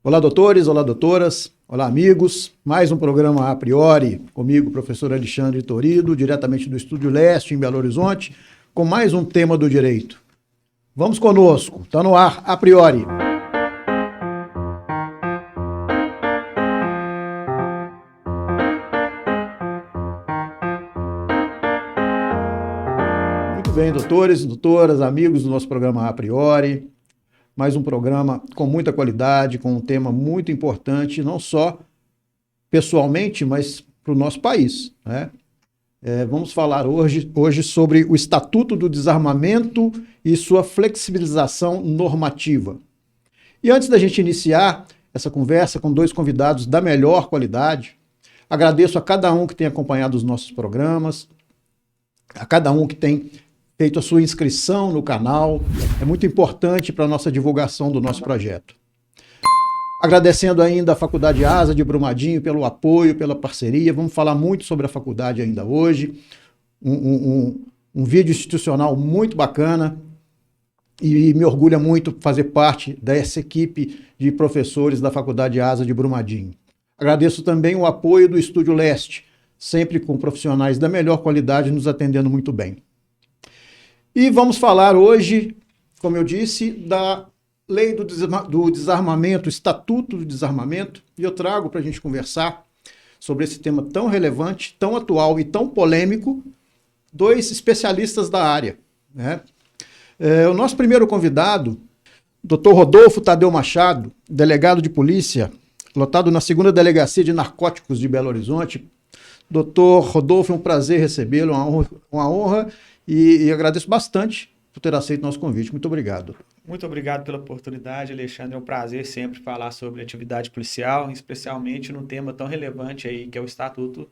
Olá, doutores, olá, doutoras, olá, amigos. Mais um programa A Priori, comigo, professor Alexandre Torido, diretamente do Estúdio Leste, em Belo Horizonte, com mais um tema do direito. Vamos conosco, está no ar, A Priori. Muito bem, doutores, doutoras, amigos do nosso programa A Priori. Mais um programa com muita qualidade, com um tema muito importante, não só pessoalmente, mas para o nosso país, né? Vamos falar hoje sobre o Estatuto do Desarmamento e sua flexibilização normativa. E antes da gente iniciar essa conversa com dois convidados da melhor qualidade, agradeço a cada um que tem acompanhado os nossos programas, a cada um que tem feito a sua inscrição no canal. É muito importante para a nossa divulgação do nosso projeto. Agradecendo ainda a Faculdade ASA de Brumadinho pelo apoio, pela parceria. Vamos falar muito sobre a faculdade ainda hoje. Um vídeo institucional muito bacana e me orgulha muito fazer parte dessa equipe de professores da Faculdade ASA de Brumadinho. Agradeço também o apoio do Estúdio Leste, sempre com profissionais da melhor qualidade nos atendendo muito bem. E vamos falar hoje, como eu disse, da Lei do Desarmamento, Estatuto do Desarmamento, e eu trago para a gente conversar sobre esse tema tão relevante, tão atual e tão polêmico, dois especialistas da área, né? O nosso primeiro convidado, Dr. Rodolfo Tadeu Machado, delegado de polícia, lotado na 2ª Delegacia de Narcóticos de Belo Horizonte. Doutor Rodolfo, é um prazer recebê-lo, uma honra, e agradeço bastante por ter aceito o nosso convite. Muito obrigado. Muito obrigado pela oportunidade, Alexandre. É um prazer sempre falar sobre atividade policial, especialmente num tema tão relevante aí, que é o Estatuto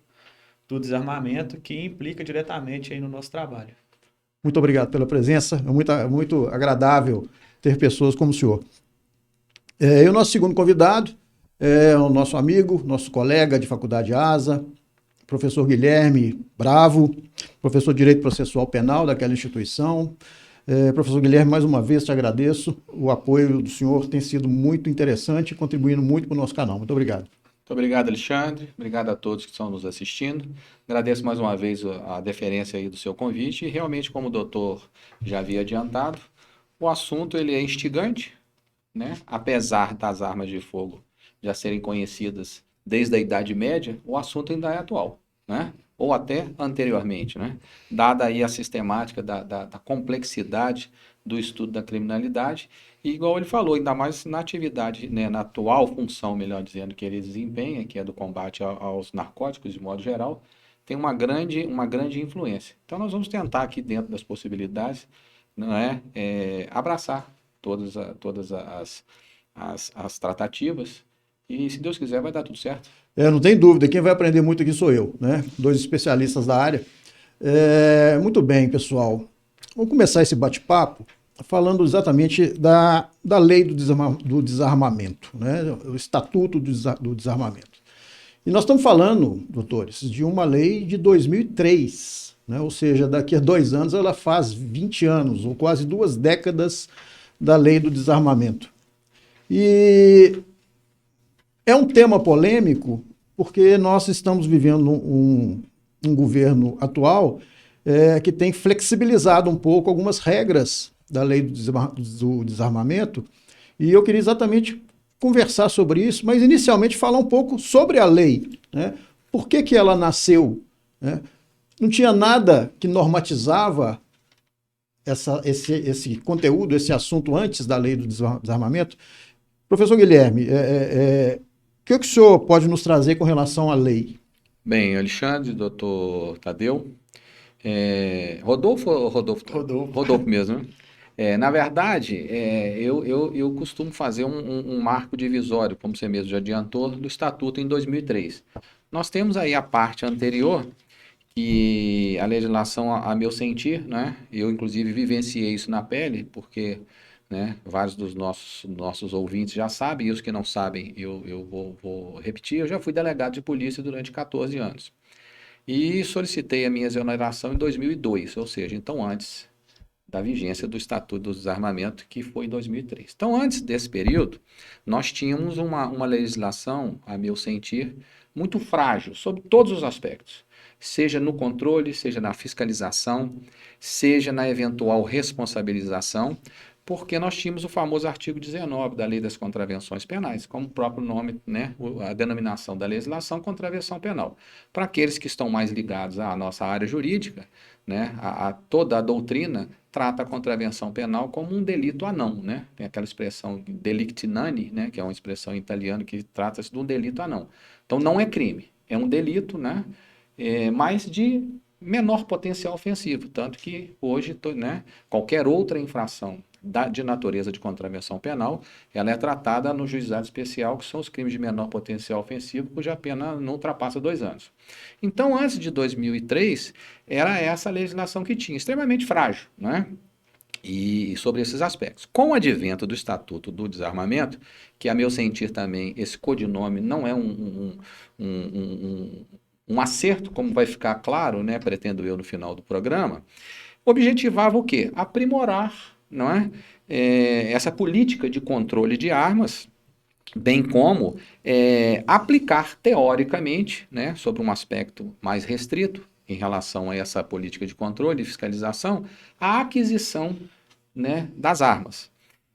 do Desarmamento, que implica diretamente aí no nosso trabalho. Muito obrigado pela presença. É muito agradável ter pessoas como o senhor. E o nosso segundo convidado é o nosso amigo, nosso colega de faculdade ASA, professor Guilherme Bravo, professor de Direito Processual Penal daquela instituição. Professor Guilherme, mais uma vez te agradeço. O apoio do senhor tem sido muito interessante, contribuindo muito para o nosso canal. Muito obrigado. Muito obrigado, Alexandre. Obrigado a todos que estão nos assistindo. Agradeço mais uma vez a deferência aí do seu convite. E realmente, como o doutor já havia adiantado, o assunto ele é instigante, né? Apesar das armas de fogo já serem conhecidas desde a Idade Média, o assunto ainda é atual, né? Ou até anteriormente, né? Dada aí a sistemática da complexidade do estudo da criminalidade, e igual ele falou, ainda mais na atividade, né, na atual função, melhor dizendo, que ele desempenha, que é do combate aos narcóticos de modo geral, tem uma grande influência. Então nós vamos tentar aqui dentro das possibilidades, não é, abraçar todas as tratativas, e se Deus quiser vai dar tudo certo. Não tem dúvida, quem vai aprender muito aqui sou eu, né? Dois especialistas da área. Muito bem, pessoal. Vamos começar esse bate-papo falando exatamente da lei do desarmamento, né? O Estatuto do Desarmamento. E nós estamos falando, doutores, de uma lei de 2003, né? Ou seja, daqui a 2 anos ela faz 20 anos, ou quase 2 décadas da lei do desarmamento. E é um tema polêmico porque nós estamos vivendo um governo atual que tem flexibilizado um pouco algumas regras da lei do desarmamento, e eu queria exatamente conversar sobre isso, mas inicialmente falar um pouco sobre a lei, né? Por que ela nasceu, né? Não tinha nada que normatizava esse conteúdo, esse assunto antes da lei do desarmamento. Professor Guilherme, o que o senhor pode nos trazer com relação à lei? Bem, Alexandre, doutor Tadeu, Rodolfo ou Rodolfo? Rodolfo mesmo, né? Na verdade, eu costumo fazer um marco divisório, como você mesmo já adiantou, do Estatuto em 2003. Nós temos aí a parte anterior, que a legislação, a meu sentir, né? Eu inclusive vivenciei isso na pele, porque, né, vários dos nossos ouvintes já sabem, e os que não sabem, eu vou repetir, eu já fui delegado de polícia durante 14 anos. E solicitei a minha exoneração em 2002, ou seja, então antes da vigência do Estatuto do Desarmamento, que foi em 2003. Então, antes desse período, nós tínhamos uma legislação, a meu sentir, muito frágil sobre todos os aspectos, seja no controle, seja na fiscalização, seja na eventual responsabilização, porque nós tínhamos o famoso artigo 19 da Lei das Contravenções Penais, como o próprio nome, né, a denominação da legislação, contravenção penal. Para aqueles que estão mais ligados à nossa área jurídica, né, toda a doutrina trata a contravenção penal como um delito anão, né? Tem aquela expressão delicti nani, né, que é uma expressão em italiano que trata-se de um delito anão. Então não é crime, é um delito, né, mas de menor potencial ofensivo, tanto que hoje, né, qualquer outra infração de natureza de contravenção penal, ela é tratada no juizado especial, que são os crimes de menor potencial ofensivo, cuja pena não ultrapassa 2 anos. Então, antes de 2003, era essa a legislação que tinha, extremamente frágil, né? E sobre esses aspectos. Com o advento do Estatuto do Desarmamento, que a meu sentir também, esse codinome não é um acerto, como vai ficar claro, né, pretendo eu no final do programa, objetivava o quê? Aprimorar, não é? Essa política de controle de armas, bem como aplicar teoricamente, né, sobre um aspecto mais restrito em relação a essa política de controle e fiscalização, a aquisição, né, das armas.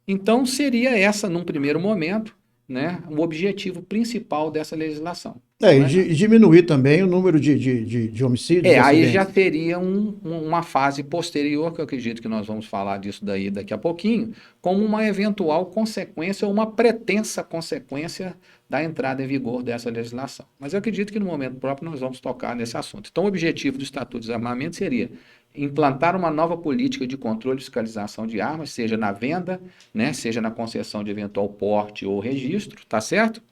Então, seria essa, num primeiro momento, né, o objetivo principal dessa legislação. E diminuir também o número de homicídios. Aí já teria uma fase posterior, que eu acredito que nós vamos falar disso daí daqui a pouquinho, como uma eventual consequência ou uma pretensa consequência da entrada em vigor dessa legislação. Mas eu acredito que no momento próprio nós vamos tocar nesse assunto. Então o objetivo do Estatuto de Desarmamento seria implantar uma nova política de controle e fiscalização de armas, seja na venda, né, seja na concessão de eventual porte ou registro, tá certo?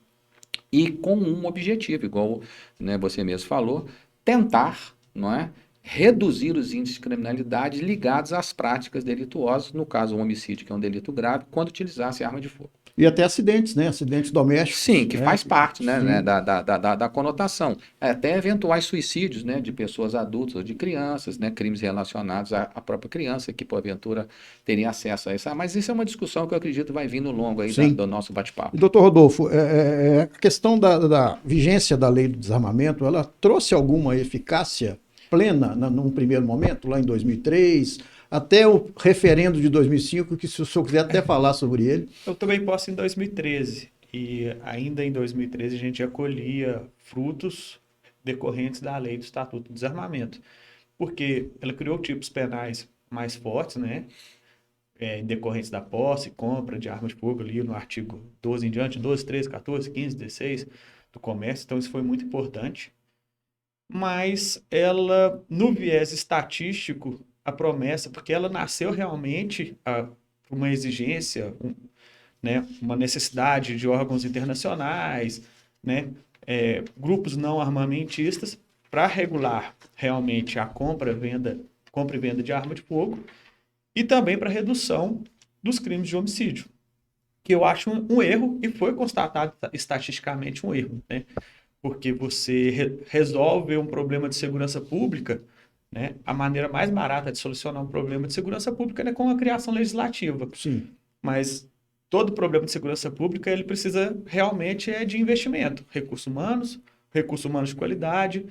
E com um objetivo, igual, né, você mesmo falou, tentar, não é, reduzir os índices de criminalidade ligados às práticas delituosas, no caso o homicídio, que é um delito grave, quando utilizasse arma de fogo. E até acidentes, né? Acidentes domésticos. Sim, que faz parte, né, da conotação. Até eventuais suicídios, né, de pessoas adultas ou de crianças, né, crimes relacionados à própria criança, que porventura teria acesso a isso. Mas isso é uma discussão que eu acredito vai vir no longo aí do nosso bate-papo. Doutor Rodolfo, a questão da vigência da lei do desarmamento, ela trouxe alguma eficácia plena num primeiro momento, lá em 2003, até o referendo de 2005, que se o senhor quiser até falar sobre ele. Eu também posso em 2013, e ainda em 2013 a gente já colhia frutos decorrentes da lei do Estatuto do Desarmamento, porque ela criou tipos penais mais fortes, né, decorrentes da posse, compra de armas de fogo ali no artigo 12 em diante, 12, 13, 14, 15, 16 do comércio, então isso foi muito importante, mas ela, no viés estatístico, a promessa, porque ela nasceu realmente por uma exigência, né, uma necessidade de órgãos internacionais, né, grupos não armamentistas, para regular realmente a compra e venda de arma de fogo, e também para redução dos crimes de homicídio, que eu acho um erro, e foi constatado estatisticamente um erro, né, porque você resolve um problema de segurança pública, né? A maneira mais barata de solucionar um problema de segurança pública é com a criação legislativa. Sim. Mas todo problema de segurança pública ele precisa realmente de investimento, recursos humanos de qualidade,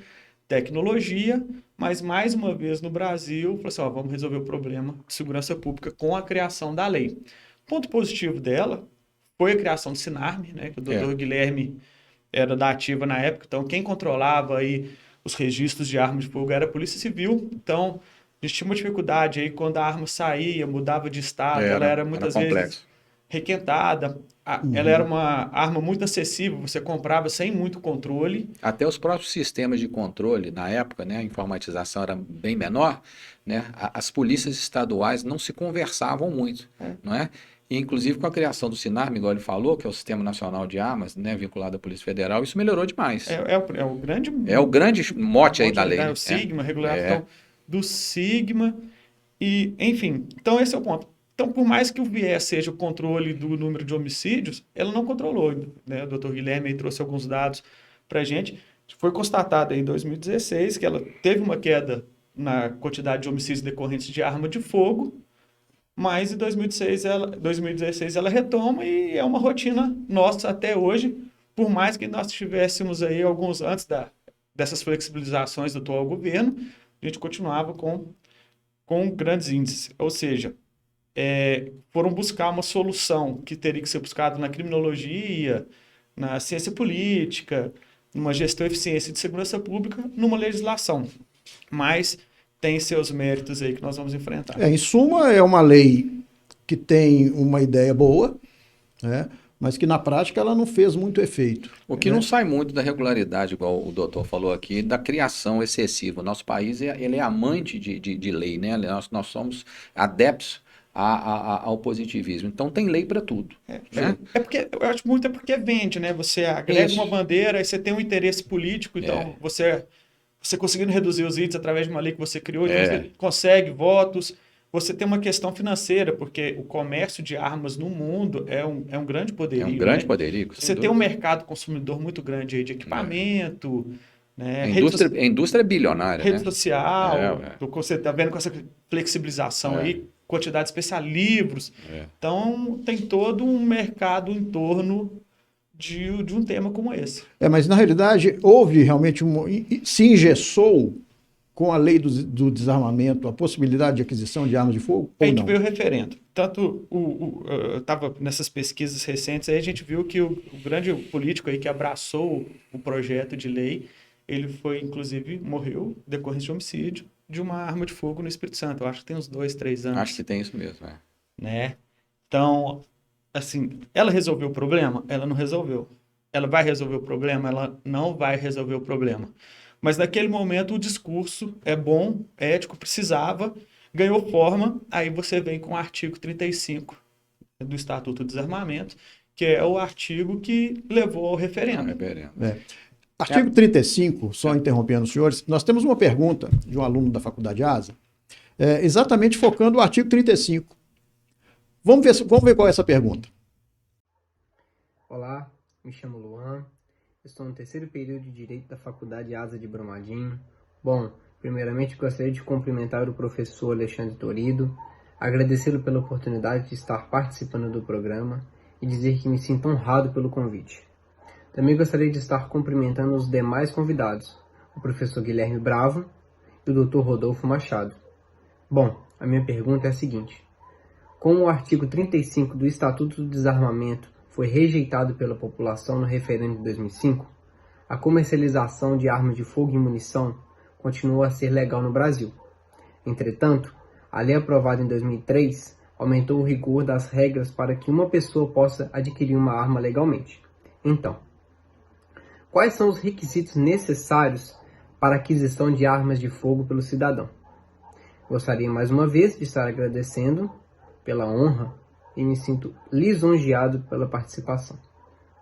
tecnologia, mas mais uma vez no Brasil, falou assim, vamos resolver o problema de segurança pública com a criação da lei. O ponto positivo dela foi a criação do Sinarme, né? Que o doutor Guilherme era da ativa na época, então quem controlava aí os registros de armas de fogo era a Polícia Civil, então a gente tinha uma dificuldade aí quando a arma saía, mudava de estado, ela era muitas vezes requentada, ela era uma arma muito acessível, você comprava sem muito controle. Até os próprios sistemas de controle, na época, né, a informatização era bem menor, né, as polícias estaduais não se conversavam muito, não é? E, inclusive, com a criação do Sinarme, igual ele falou, que é o Sistema Nacional de Armas, né, vinculado à Polícia Federal, isso melhorou demais. É o grande mote aí da lei. O Sigma, regulação do Sigma, e, enfim, então esse é o ponto. Então, por mais que o viés seja o controle do número de homicídios, ela não controlou, né? O doutor Guilherme aí trouxe alguns dados para a gente. Foi constatado em 2016 que ela teve uma queda na quantidade de homicídios decorrentes de arma de fogo, mas em 2016 ela retoma e é uma rotina nossa até hoje, por mais que nós tivéssemos aí alguns antes dessas flexibilizações do atual governo, a gente continuava com grandes índices. Ou seja, foram buscar uma solução que teria que ser buscada na criminologia, na ciência política, numa gestão eficiente de segurança pública, numa legislação. Mas tem seus méritos aí que nós vamos enfrentar. Em suma, é uma lei que tem uma ideia boa, né? Mas que na prática ela não fez muito efeito. O que né? não sai muito da regularidade, igual o doutor falou aqui, da criação excessiva. Nosso país ele é amante de lei, né? Nós somos adeptos ao positivismo. Então tem lei para tudo. Né? Porque eu acho muito porque vende, né? Você agrega uma bandeira e você tem um interesse político, então você conseguindo reduzir os índices através de uma lei que você criou, então você consegue votos. Você tem uma questão financeira, porque o comércio de armas no mundo é um grande poderio. É um grande poderio. Você tem um mercado consumidor muito grande aí de equipamento, né? A indústria é bilionária. Rede social, você está vendo com essa flexibilização aí, quantidade de especial, livros. Então, tem todo um mercado em torno de um tema como esse. Mas na realidade, houve realmente se engessou com a lei do desarmamento a possibilidade de aquisição de armas de fogo? A gente viu o referendo. Tanto eu estava nessas pesquisas recentes, aí a gente viu que o grande político aí que abraçou o projeto de lei, ele foi, inclusive, morreu decorrência de homicídio de uma arma de fogo no Espírito Santo. Eu acho que tem uns 2, 3 anos. Acho que tem isso mesmo, né? Então, assim, ela resolveu o problema? Ela não resolveu. Ela vai resolver o problema? Ela não vai resolver o problema. Mas naquele momento o discurso é bom, ético, precisava, ganhou forma, aí você vem com o artigo 35 do Estatuto do Desarmamento, que é o artigo que levou ao referendo. Artigo 35, só interrompendo os senhores, nós temos uma pergunta de um aluno da Faculdade ASA, exatamente focando o artigo 35. Vamos ver qual é essa pergunta. Olá, me chamo Luan. Estou no terceiro período de Direito da Faculdade ASA de Brumadinho. Bom, primeiramente gostaria de cumprimentar o professor Alexandre Torido, agradecê-lo pela oportunidade de estar participando do programa e dizer que me sinto honrado pelo convite. Também gostaria de estar cumprimentando os demais convidados, o professor Guilherme Bravo e o Dr. Rodolfo Machado. Bom, a minha pergunta é a seguinte: como o artigo 35 do Estatuto do Desarmamento foi rejeitado pela população no referendo de 2005, a comercialização de armas de fogo e munição continua a ser legal no Brasil. Entretanto, a lei aprovada em 2003 aumentou o rigor das regras para que uma pessoa possa adquirir uma arma legalmente. Então, quais são os requisitos necessários para a aquisição de armas de fogo pelo cidadão? Gostaria mais uma vez de estar agradecendo pela honra e me sinto lisonjeado pela participação.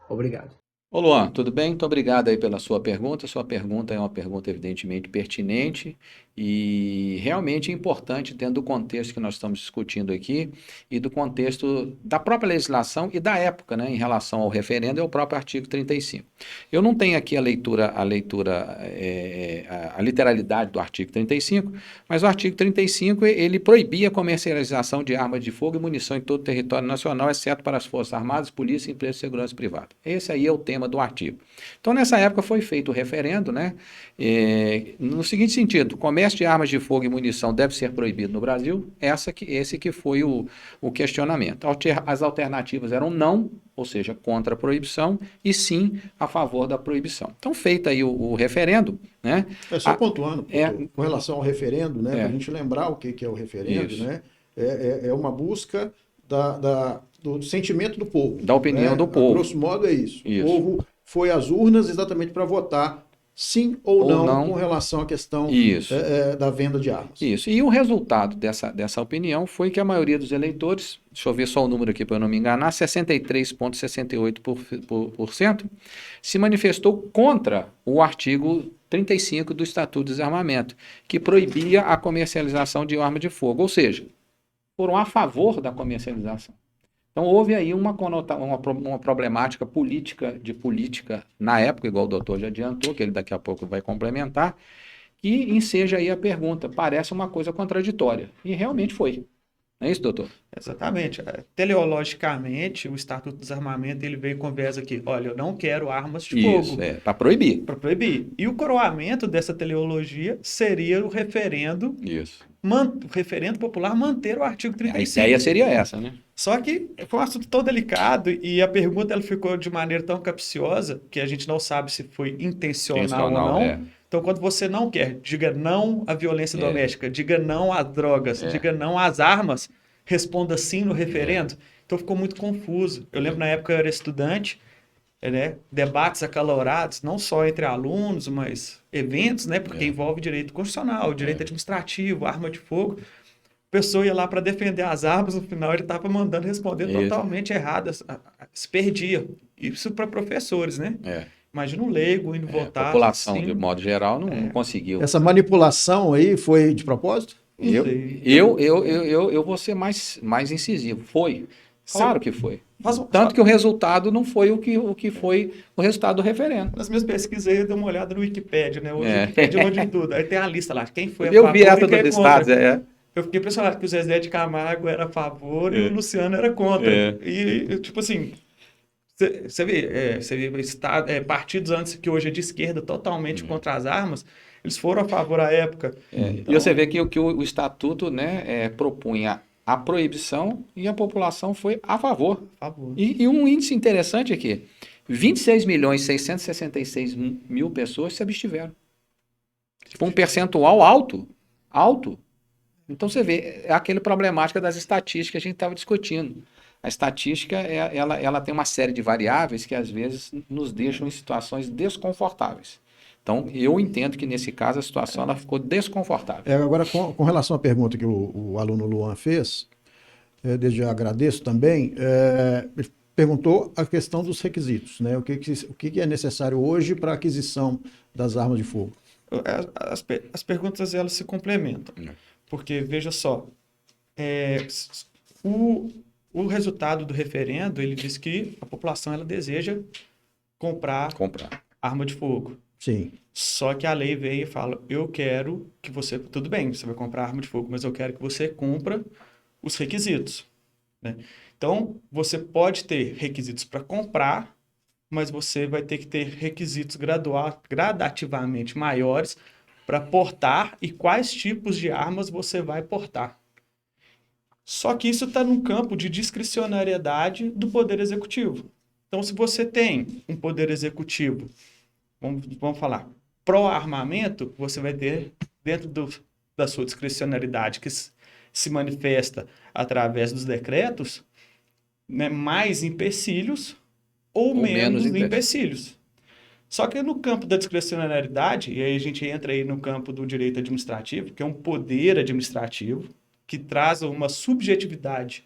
Obrigado. Ô Luan, tudo bem? Muito obrigado aí pela sua pergunta. Sua pergunta é uma pergunta evidentemente pertinente e realmente importante dentro do contexto que nós estamos discutindo aqui e do contexto da própria legislação e da época, né, em relação ao referendo e ao próprio artigo 35. Eu não tenho aqui a literalidade do artigo 35, mas o artigo 35 ele proibia a comercialização de armas de fogo e munição em todo o território nacional, exceto para as Forças Armadas, Polícia e Empresas de Segurança Privada. Esse aí é o tema do artigo. Então, nessa época foi feito o referendo, né? No seguinte sentido: o comércio de armas de fogo e munição deve ser proibido no Brasil. Esse que foi o questionamento. As alternativas eram não, ou seja, contra a proibição, e sim a favor da proibição. Então, feito aí o referendo, né? Só pontuando, com relação ao referendo, né? Para a gente lembrar o que é o referendo, Isso. né? É uma busca do sentimento do povo. Da opinião do povo. A grosso modo é isso. O povo foi às urnas exatamente para votar sim ou não com relação à questão da venda de armas. Isso. E o resultado dessa opinião foi que a maioria dos eleitores, deixa eu ver só o número aqui para eu não me enganar, 63,68% se manifestou contra o artigo 35 do Estatuto de Desarmamento, que proibia a comercialização de arma de fogo, ou seja, foram a favor da comercialização. Então, houve aí uma problemática política na época, igual o doutor já adiantou, que ele daqui a pouco vai complementar, que enseja aí a pergunta. Parece uma coisa contraditória. E realmente foi. Não é isso, doutor? Exatamente. Teleologicamente, o Estatuto do Desarmamento ele veio com viés aqui. Olha, eu não quero armas de Isso, fogo. para proibir. Para proibir. E o coroamento dessa teleologia seria o referendo, Isso. o referendo popular manter o artigo A 35. ideia seria essa, né? Só que foi um assunto tão delicado e a pergunta ela ficou de maneira tão capciosa que a gente não sabe se foi intencional ou não. É. Então, quando você não quer, diga não à violência É. doméstica, diga não às drogas, diga não às armas, responda sim no referendo. Então, ficou muito confuso. Eu lembro na época eu era estudante, né, debates acalorados, não só entre alunos, mas eventos, né, porque envolve direito constitucional, direito administrativo, arma de fogo. A pessoa ia lá para defender as armas, no final ele estava mandando responder totalmente errado, se perdia. Isso para professores, né? Imagina um leigo indo votar. A população, assim, de modo geral, não conseguiu. Essa manipulação aí foi de propósito? Eu vou ser mais incisivo. Foi. Claro que foi. Tanto que o resultado não foi o que foi o resultado do referendo. Nas minhas pesquisas aí, eu dei uma olhada no Wikipedia, né? Hoje o Wikipedia é onde tudo. Aí tem a lista lá, quem foi a favor Eu vi essa e quem dos contra. estados, Eu fiquei impressionado que o Zezé de Camargo era a favor e o Luciano era contra. E, tipo assim, você vê partidos antes que hoje é de esquerda, totalmente contra as armas, eles foram a favor à época. Então... E você vê que o Estatuto, né, propunha a proibição e a população foi a favor. E um índice interessante aqui, 26.666.000 pessoas se abstiveram. Foi um percentual alto. Então você vê, é aquele problemática das estatísticas que a gente estava discutindo. A estatística, ela tem uma série de variáveis que às vezes nos deixam em situações desconfortáveis. Então, eu entendo que nesse caso a situação ela ficou desconfortável. Agora, com relação à pergunta que o aluno Luan fez, desde já agradeço também, ele perguntou a questão dos requisitos, né? O que é necessário hoje para a aquisição das armas de fogo? As perguntas elas se complementam, porque veja só, o resultado do referendo ele diz que a população ela deseja comprar arma de fogo. Sim. Só que a lei vem e fala, eu quero que você, tudo bem, você vai comprar arma de fogo, mas eu quero que você cumpra os requisitos, né? Então, você pode ter requisitos para comprar, mas você vai ter que ter requisitos gradativamente maiores para portar e quais tipos de armas você vai portar. Só que isso está num campo de discricionariedade do Poder Executivo. Então, se você tem um Poder Executivo, vamos falar, pró-armamento, você vai ter, dentro da sua discricionariedade, que se manifesta através dos decretos, né, mais empecilhos ou menos empecilhos. Só que no campo da discricionariedade, e aí a gente entra aí no campo do direito administrativo, que é um poder administrativo, que traz uma subjetividade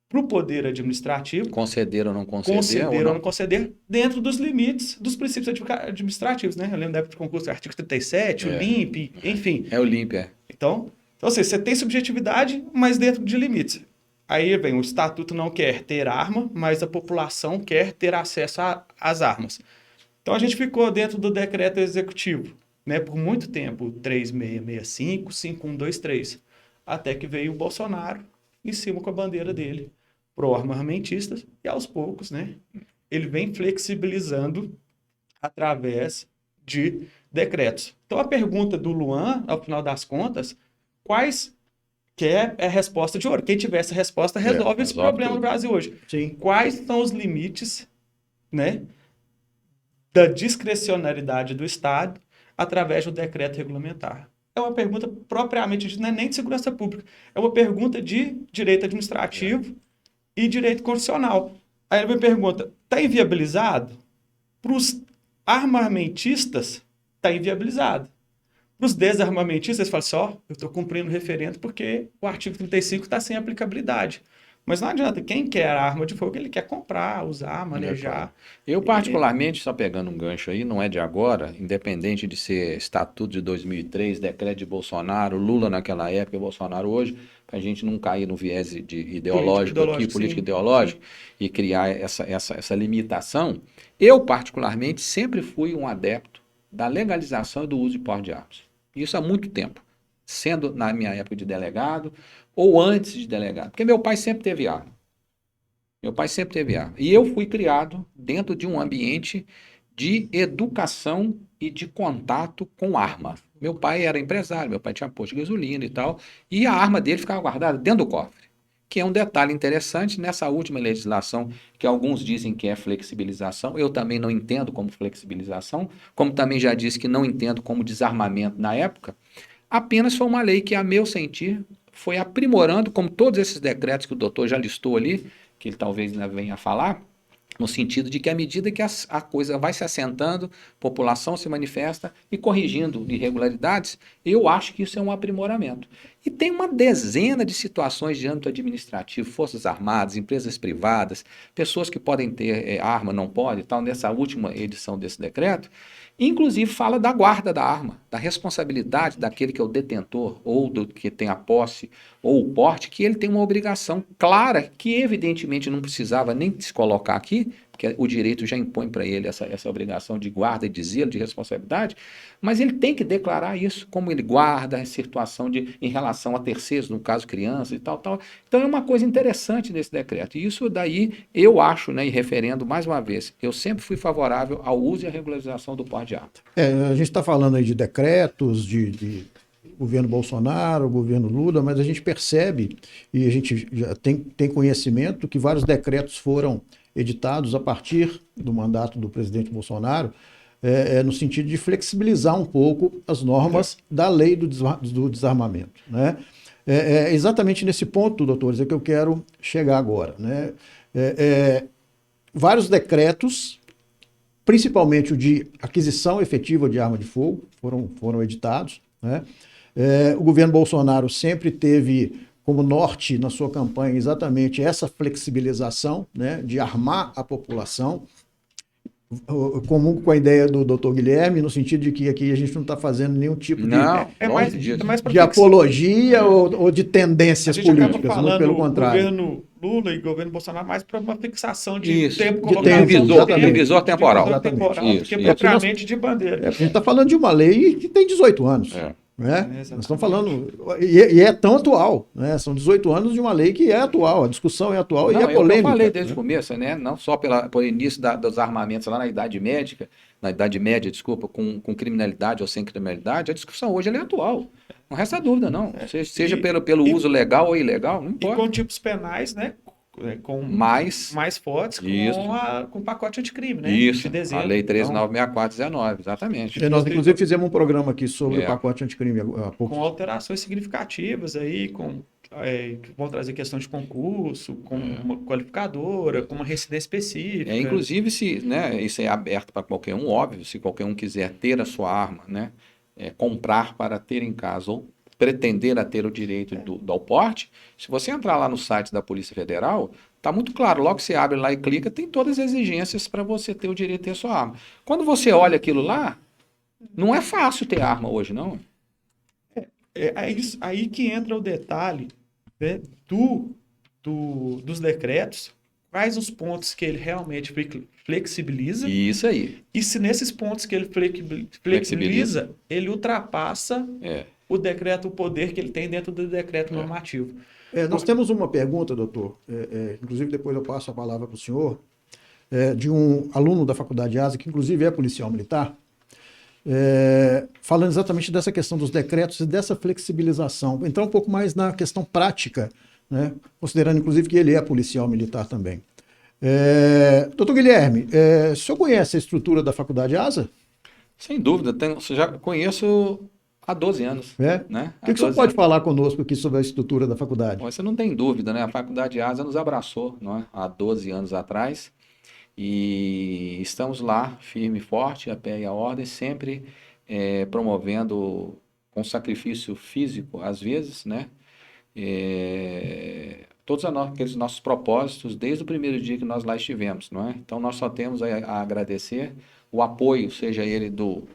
para o poder administrativo. Conceder ou não conceder. Conceder ou não conceder, dentro dos limites dos princípios administrativos, né? Eu lembro da época de concurso, artigo 37, o LIMP, enfim. O LIMP, Então, assim, você tem subjetividade, mas dentro de limites. Aí vem, o estatuto não quer ter arma, mas a população quer ter acesso às armas. Então, a gente ficou dentro do decreto executivo, né? Por muito tempo, 3665, 5123, até que veio o Bolsonaro em cima com a bandeira dele, pró-armamentistas, e aos poucos, né, ele vem flexibilizando através de decretos. Então, a pergunta do Luan, ao final das contas, quais que é a resposta de ouro? Quem tiver essa resposta resolve esse problema no Brasil hoje. Sim. Quais são os limites, né, da discricionariedade do Estado através do decreto regulamentar? É uma pergunta propriamente, não é nem de segurança pública, é uma pergunta de direito administrativo e direito constitucional. Aí ele me pergunta, está inviabilizado? Para os armamentistas, está inviabilizado. Para os desarmamentistas, eles falam assim, eu estou cumprindo o referendo porque o artigo 35 está sem aplicabilidade. Mas não adianta, quem quer arma de fogo, ele quer comprar, usar, manejar. Eu particularmente, só pegando um gancho aí, não é de agora, independente de ser Estatuto de 2003, decreto de Bolsonaro, Lula naquela época e Bolsonaro hoje, para a gente não cair no viés ideológico aqui, político ideológico, e criar essa limitação, eu particularmente sempre fui um adepto da legalização e do uso de porte de armas. Isso há muito tempo. Sendo na minha época de delegado, ou antes de delegado? Porque meu pai sempre teve arma. Meu pai sempre teve arma. E eu fui criado dentro de um ambiente de educação e de contato com arma. Meu pai era empresário, meu pai tinha posto de gasolina e tal, e a arma dele ficava guardada dentro do cofre, que é um detalhe interessante nessa última legislação, que alguns dizem que é flexibilização, eu também não entendo como flexibilização, como também já disse que não entendo como desarmamento na época, apenas foi uma lei que, a meu sentir, foi aprimorando, como todos esses decretos que o doutor já listou ali, que ele talvez ainda venha a falar, no sentido de que, à medida que a coisa vai se assentando, a população se manifesta e corrigindo irregularidades, eu acho que isso é um aprimoramento. E tem uma dezena de situações de âmbito administrativo, forças armadas, empresas privadas, pessoas que podem ter arma, não podem, tal, nessa última edição desse decreto, inclusive fala da guarda da arma, da responsabilidade daquele que é o detentor, ou do que tem a posse, ou o porte, que ele tem uma obrigação clara, que evidentemente não precisava nem se colocar aqui, porque o direito já impõe para ele essa obrigação de guarda e de zelo, de responsabilidade, mas ele tem que declarar isso, como ele guarda a situação em relação a terceiros, no caso crianças e tal, tal. Então é uma coisa interessante nesse decreto, e isso daí eu acho, né, e referendo mais uma vez, eu sempre fui favorável ao uso e à regularização do porte de arma. A gente está falando aí de decretos, de governo Bolsonaro, governo Lula, mas a gente percebe, e a gente já tem conhecimento, que vários decretos foram editados a partir do mandato do presidente Bolsonaro, no sentido de flexibilizar um pouco as normas da lei do desarmamento, né? É exatamente nesse ponto, doutores, é que eu quero chegar agora, né? Vários decretos, principalmente o de aquisição efetiva de arma de fogo, foram editados, né? O governo Bolsonaro sempre teve como norte na sua campanha exatamente essa flexibilização, né, de armar a população, comum com a ideia do doutor Guilherme, no sentido de que aqui a gente não está fazendo nenhum tipo de apologia ou de tendências políticas, não, pelo contrário. Governo Lula e governo Bolsonaro mais para uma fixação de isso, tempo, de visor temporal. Do que propriamente de bandeira. A gente está falando de uma lei que tem 18 anos. Né? Nós estamos falando, e é tão atual, né? São 18 anos de uma lei que é atual, a discussão é atual e é polêmica. Eu falei desde o começo, né? Não só pelo início dos armamentos lá na Idade Média, desculpa, com criminalidade ou sem criminalidade, a discussão hoje ela é atual. Não resta dúvida, não. Seja pelo uso legal ou ilegal, não importa. E com tipos penais, né? Com mais fortes, com o pacote anticrime, né? Isso, a Lei 13.964/19, exatamente. Nós, inclusive, fizemos um programa aqui sobre o pacote anticrime há pouco. Com alterações significativas aí, que vão trazer questão de concurso, com uma qualificadora, com uma residência específica. Inclusive, isso é aberto para qualquer um, óbvio, se qualquer um quiser ter a sua arma, né? Comprar para ter em casa ou pretender a ter o direito ao porte, se você entrar lá no site da Polícia Federal, está muito claro, logo que você abre lá e clica, tem todas as exigências para você ter o direito de ter a sua arma. Quando você olha aquilo lá, não é fácil ter arma hoje, não. Aí que entra o detalhe, né, dos decretos, quais os pontos que ele realmente flexibiliza. Isso aí. E se nesses pontos que ele flexibiliza, ele ultrapassa o decreto, o poder que ele tem dentro do decreto normativo. Nós temos uma pergunta, doutor, inclusive depois eu passo a palavra para o senhor, de um aluno da Faculdade ASA, que inclusive é policial militar, falando exatamente dessa questão dos decretos e dessa flexibilização. Entrar um pouco mais na questão prática, né, considerando inclusive que ele é policial militar também. Doutor Guilherme, o senhor conhece a estrutura da Faculdade ASA? Sem dúvida, já conheço há 12 anos. Né? O que o senhor pode falar conosco aqui sobre a estrutura da faculdade? Você não tem dúvida, né? A Faculdade ASA nos abraçou, não é? Há 12 anos atrás, e estamos lá, firme e forte, a pé e a ordem, sempre promovendo com sacrifício físico, às vezes, né? Todos aqueles nossos propósitos desde o primeiro dia que nós lá estivemos, não é? Então nós só temos a agradecer o apoio, seja ele do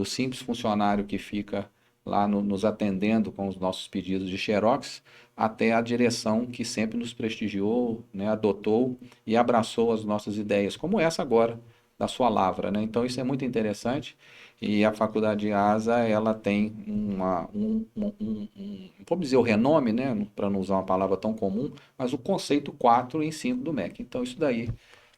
simples funcionário que fica lá nos atendendo com os nossos pedidos de xerox, até a direção que sempre nos prestigiou, né, adotou e abraçou as nossas ideias, como essa agora, da sua lavra, né? Então isso é muito interessante e a faculdade ASA ela tem vamos dizer o renome, né? Para não usar uma palavra tão comum, mas o conceito 4 em 5 do MEC. Então isso daí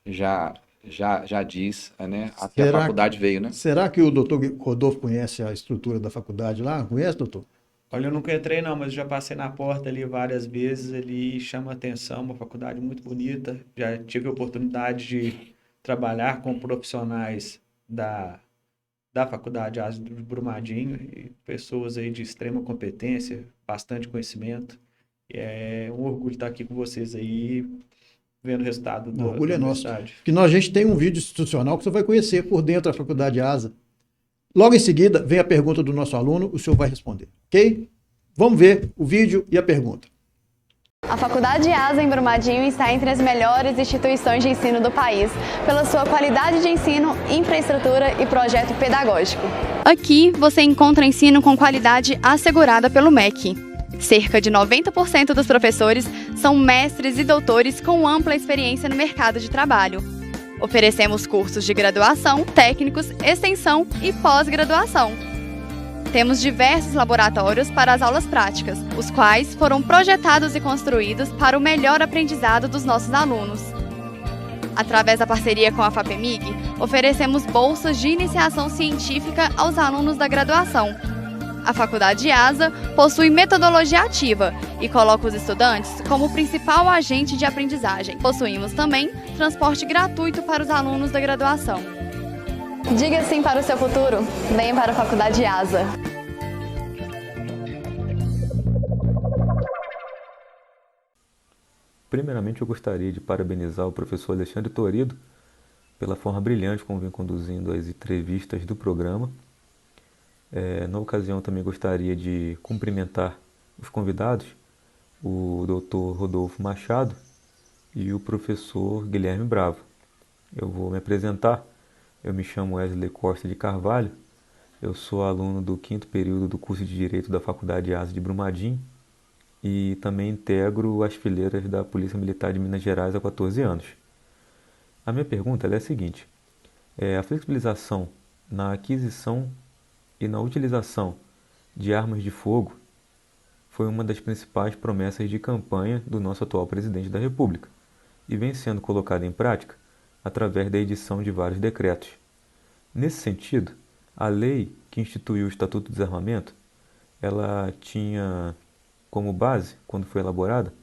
já já diz, né? A que a Será, faculdade veio, né? será que o doutor Rodolfo conhece a estrutura da faculdade lá? Conhece, doutor? Olha, eu nunca entrei não, mas já passei na porta ali várias vezes, ali chama atenção, uma faculdade muito bonita. Já tive a oportunidade de trabalhar com profissionais da Faculdade Asa de Brumadinho, e pessoas aí de extrema competência, bastante conhecimento. E é um orgulho estar aqui com vocês aí, vendo o resultado O orgulho da é nosso. universidade. Que a gente tem um vídeo institucional que você vai conhecer por dentro da faculdade ASA. Logo em seguida, vem a pergunta do nosso aluno, o senhor vai responder, ok? Vamos ver o vídeo e a pergunta. A Faculdade ASA em Brumadinho está entre as melhores instituições de ensino do país, pela sua qualidade de ensino, infraestrutura e projeto pedagógico. Aqui você encontra ensino com qualidade assegurada pelo MEC. Cerca de 90% dos professores são mestres e doutores com ampla experiência no mercado de trabalho. Oferecemos cursos de graduação, técnicos, extensão e pós-graduação. Temos diversos laboratórios para as aulas práticas, os quais foram projetados e construídos para o melhor aprendizado dos nossos alunos. Através da parceria com a FAPEMIG, oferecemos bolsas de iniciação científica aos alunos da graduação. A Faculdade ASA possui metodologia ativa e coloca os estudantes como principal agente de aprendizagem. Possuímos também transporte gratuito para os alunos da graduação. Diga sim para o seu futuro. Venha para a Faculdade ASA. Primeiramente, eu gostaria de parabenizar o professor Alexandre Torido pela forma brilhante como vem conduzindo as entrevistas do programa. Na ocasião, também gostaria de cumprimentar os convidados, o Dr. Rodolfo Machado e o professor Guilherme Bravo. Eu vou me apresentar. Eu me chamo Wesley Costa de Carvalho, eu sou aluno do 5º período do curso de Direito da Faculdade ASA de Brumadinho e também integro as fileiras da Polícia Militar de Minas Gerais há 14 anos. A minha pergunta é a seguinte: a flexibilização na aquisição e na utilização de armas de fogo foi uma das principais promessas de campanha do nosso atual presidente da República e vem sendo colocada em prática através da edição de vários decretos. Nesse sentido, a lei que instituiu o Estatuto do Desarmamento, ela tinha como base, quando foi elaborada,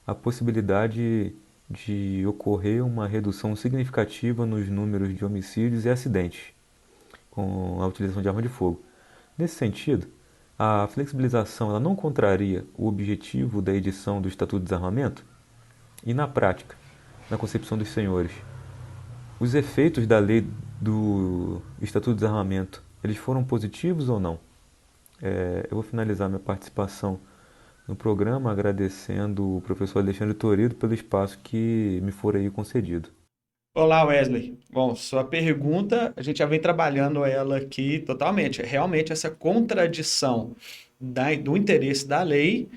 a possibilidade de ocorrer uma redução significativa nos números de homicídios e acidentes com a utilização de arma de fogo. Nesse sentido, a flexibilização ela não contraria o objetivo da edição do Estatuto do Desarmamento e, na prática, na concepção dos senhores, os efeitos da lei do Estatuto do Desarmamento, eles foram positivos ou não? Eu vou finalizar minha participação no programa agradecendo o professor Alexandre Torido pelo espaço que me for aí concedido. Olá, Wesley. Bom, sua pergunta, a gente já vem trabalhando ela aqui totalmente. Realmente, essa contradição do interesse da lei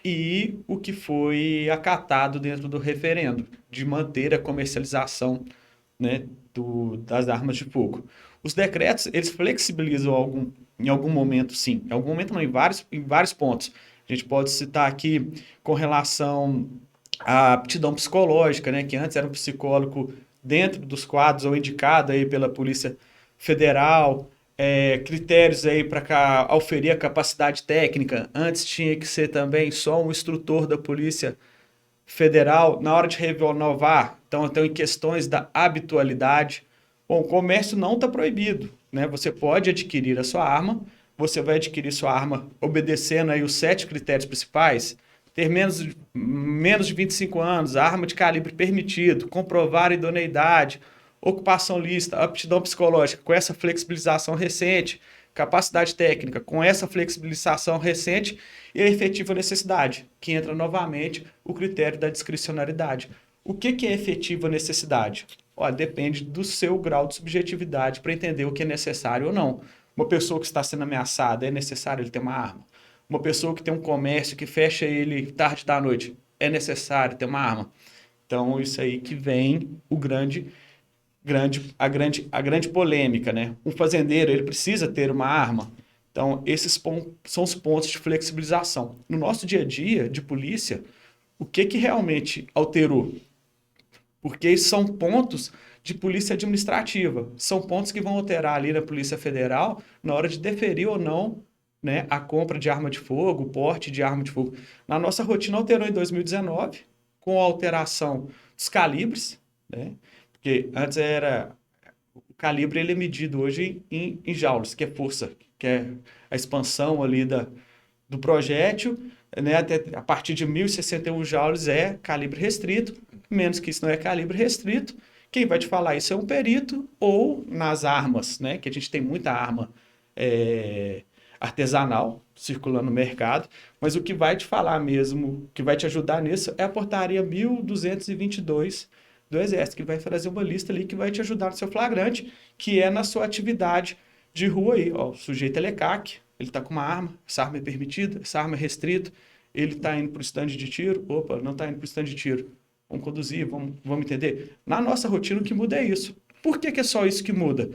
e o que foi acatado dentro do referendo, de manter a comercialização, né, das armas de fogo. Os decretos, eles flexibilizam em algum momento, sim. Em algum momento não, em vários pontos. A gente pode citar aqui com relação à aptidão psicológica, né, que antes era um psicólogo dentro dos quadros ou indicado aí pela Polícia Federal, critérios aí para auferir a capacidade técnica. Antes tinha que ser também só um instrutor da Polícia Federal na hora de renovar. Então, em questões da habitualidade. Bom, o comércio não está proibido, né? Você pode adquirir a sua arma, você vai adquirir sua arma obedecendo aí os 7 critérios principais: ter menos de 25 anos, arma de calibre permitido, comprovar a idoneidade, ocupação lícita, aptidão psicológica. Com essa flexibilização recente, capacidade técnica, com essa flexibilização recente e a efetiva necessidade, que entra novamente o critério da discricionariedade. O que é efetiva necessidade? Depende do seu grau de subjetividade para entender o que é necessário ou não. Uma pessoa que está sendo ameaçada, é necessário ele ter uma arma? Uma pessoa que tem um comércio que fecha ele tarde da noite, é necessário ter uma arma? Então, isso aí que vem o grande a grande polêmica, né? O fazendeiro, ele precisa ter uma arma. Então, esses são os pontos de flexibilização. No nosso dia a dia de polícia, o que realmente alterou? Porque são pontos de polícia administrativa. São pontos que vão alterar ali na Polícia Federal na hora de deferir ou não, né, a compra de arma de fogo, o porte de arma de fogo. Na nossa rotina alterou em 2019, com a alteração dos calibres, né? Porque antes era... O calibre ele é medido hoje em joules, que é força, que é a expansão ali do projétil, né? Até a partir de 1.061 joules é calibre restrito, menos que isso não é calibre restrito. Quem vai te falar isso é um perito, ou nas armas, né? Que a gente tem muita arma artesanal circulando no mercado, mas o que vai te falar mesmo, que vai te ajudar nisso é a portaria 1222 do Exército, que vai fazer uma lista ali que vai te ajudar no seu flagrante, que é na sua atividade de rua aí. Ó, o sujeito é LECAC, ele está com uma arma, essa arma é permitida, essa arma é restrita, ele está indo para o estande de tiro, opa, não está indo para o estande de tiro. Vamos conduzir, vamos entender. Na nossa rotina, o que muda é isso. Por que é só isso que muda?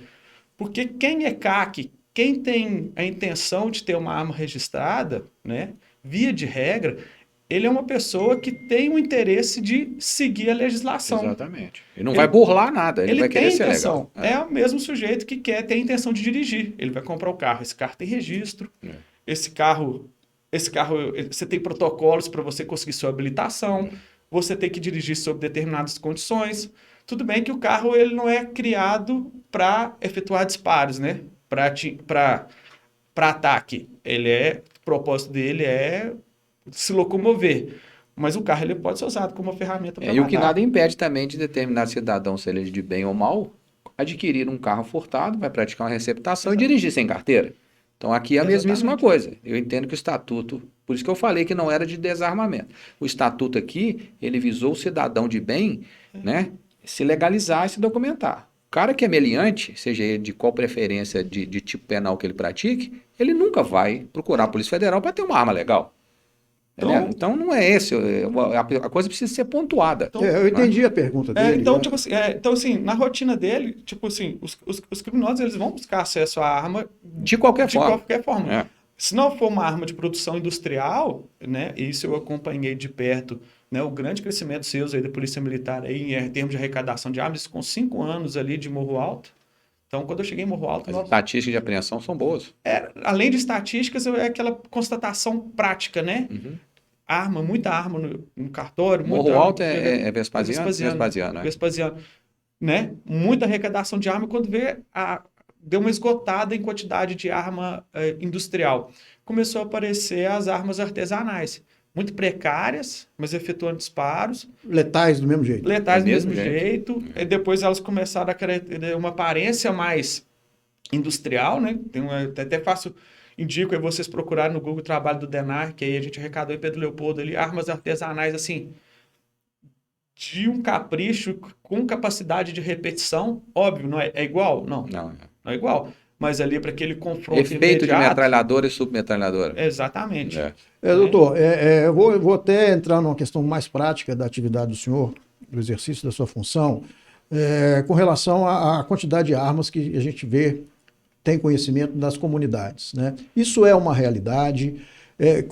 Porque quem é CAC, quem tem a intenção de ter uma arma registrada, né, via de regra, ele é uma pessoa que tem o interesse de seguir a legislação. Exatamente. Ele não vai burlar nada, ele vai querer ser legal. É o mesmo sujeito que tem a intenção de dirigir. Ele vai comprar o carro. Esse carro tem registro. Esse carro, você tem protocolos para você conseguir sua habilitação. Você tem que dirigir sob determinadas condições. Tudo bem que o carro ele não é criado para efetuar disparos, né? Para ataque. O propósito dele é se locomover. Mas o carro ele pode ser usado como uma ferramenta para matar. E o que nada impede também de determinado cidadão, se ele é de bem ou mal, adquirir um carro furtado, vai praticar uma receptação e dirigir sem carteira. Então aqui é a mesmíssima coisa. Eu entendo que o estatuto, por isso que eu falei que não era de desarmamento. O estatuto aqui, ele visou o cidadão de bem, né, se legalizar e se documentar. O cara que é meliante, seja ele de qual preferência de tipo penal que ele pratique, ele nunca vai procurar a Polícia Federal para ter uma arma legal. Então não é esse, a coisa precisa ser pontuada. Eu entendi a pergunta dele. Então, assim, na rotina dele, tipo assim, os criminosos eles vão buscar acesso à arma de qualquer forma. Se não for uma arma de produção industrial, né, isso eu acompanhei de perto, né, o grande crescimento seus aí da Polícia Militar aí, em termos de arrecadação de armas, com 5 anos ali de Morro Alto. Então, quando eu cheguei em Morro Alto... As estatísticas de apreensão são boas. Além de estatísticas, é aquela constatação prática, né? Muita arma no cartório. Morro Alto é Vespasiano. Vespasiano. Né? Muita arrecadação de arma. Quando deu uma esgotada em quantidade de arma industrial. Começou a aparecer as armas artesanais. Muito precárias, mas efetuando disparos. Letais do mesmo jeito. Letais do mesmo jeito. E depois elas começaram a ter uma aparência mais industrial, né? Até fácil, indico aí vocês procurarem no Google o trabalho do DENAR, que aí a gente arrecadou em Pedro Leopoldo ali, armas artesanais, assim, de um capricho, com capacidade de repetição. Óbvio, não é igual? Não é igual. Mas ali para aquele confronto efeito imediato, de metralhadora e submetralhadora. Exatamente. Doutor, eu vou até entrar numa questão mais prática da atividade do senhor, do exercício da sua função, com relação à quantidade de armas que a gente vê, tem conhecimento das comunidades, né? Isso é uma realidade.